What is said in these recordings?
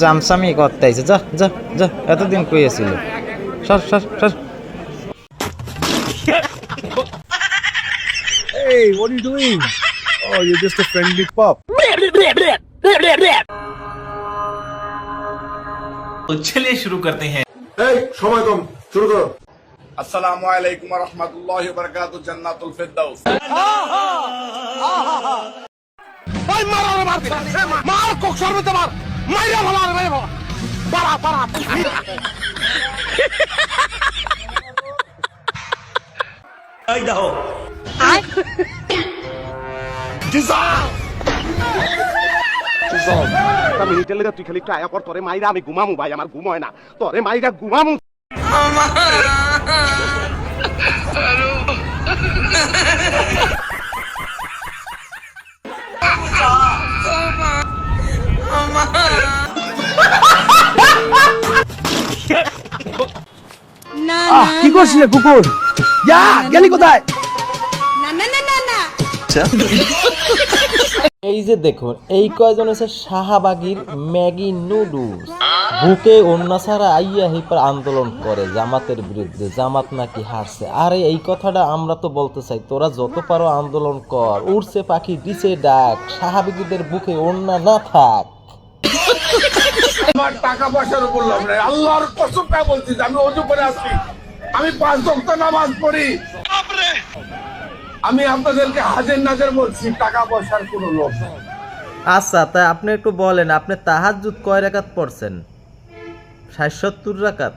চামচামি করতে আইছে, যা যা যা, এতদিন কইছিল। সর সর সর। Hey, what are you doing? Oh, you're just a friendly pup. तो चलिए शुरू करते हैं। এই সময় কম, শুরু করো। আসসালামু আলাইকুম ওয়া রাহমাতুল্লাহি ওয়া বারাকাতুহু, জান্নাতুল ফিরদাউস। ভাই মারো রে, মার কোক শরবতে মার, মাইরা ভালো রে ভাই, পারা পারা। आई दाओ জিসা আমি রিটেল তুই খালি একটু আয়া কর, তোরে মাইরা আমি ঘুমামু ভাই, আমার ঘুম হয় না, তোরে মাইরা ঘুমামু। কি করছিলে কুকুর? যা, গেলি কোথায়? এই যে দেখুন, এই কয়জন হচ্ছে শাহবাগীর ম্যাগি নুডলস। বুকে অন্যা ছাড়া আইয়া হিপার আন্দোলন করে জামাতের বিরুদ্ধে, জামাত নাকি হারছে। আরে এই কথাটা আমরা তো বলতে চাই, তোরা যত পারো আন্দোলন কর, উড়ছে পাখি দিছে ডাক, শাহবাগীদের বুকে অন্যা না থাক। আমার টাকা পয়সার উপর লোভ নেই, আল্লাহর কসম করে বলছি, আমি ওযু করে আসছি, আমি 5 ওয়াক্ত নামাজ পড়ি। আমি আপনাদেরকে হাজির নাজির বলছি, টাকা পয়সার কোনো লোভ নেই। আচ্ছা, তাই আপনি একটু বলেন, আপনি তাহাজ্জুদ কয় রাকাত পড়ছেন? 60-70 রাকাত?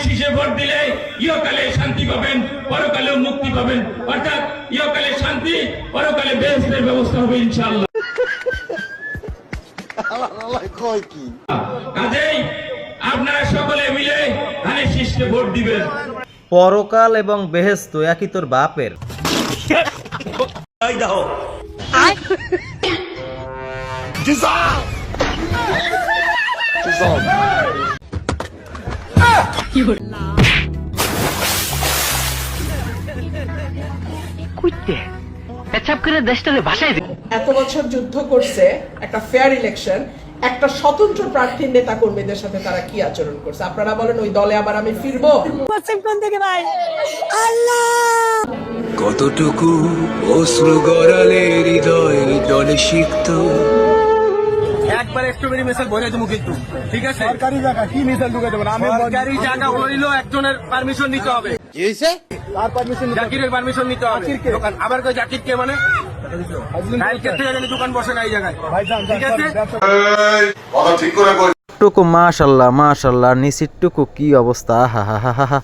শীষে ভোট দিলে ইহকালে শান্তি পাবেন, পরকালে মুক্তি পাবেন, অর্থাৎ ইহকালে শান্তি, পরকালে বেহেশতের ব্যবস্থা হবে ইনশাআল্লাহ। কাজেই আপনারা সকলে মিলে ধানের শীষকে ভোট দিবেন। পরকাল এবং বেহেশত একই তোর বাপের। आई दाओ জিসা এত বছর যুদ্ধ করছে একটা ফেয়ার ইলেকশন, একটা স্বতন্ত্র প্রার্থী নেতা কর্মীদের সাথে তারা কি আচরণ করছে? আপনারা বলেন, ওই দলে আবার আমি ফিরবো? কতটুকু অশ্রু গড়ালে হৃদয় জলে সিক্ত। একবার স্ট্রবেরি মিসাইল বলে দেবো কিন্তু, ঠিক আছে? সরকারি জায়গা কি মিসাইল ঢুকে দেবো না, আমি সরকারি জায়গা হইলো একজনের পারমিশন নিতে হবে। কি হয়েছে? তার পারমিশন, জাকিরের পারমিশন নিতে হবে। দোকান আবার কই জাকির কে মানে কালকে থেকে জানি দোকান বসে না এই জায়গায়, ঠিক আছে? কথা ঠিক করে কই। টুকু মাশাল্লাহ মাশাল্লাহ, নিচির টুকু কি অবস্থা, হা হা হা হা।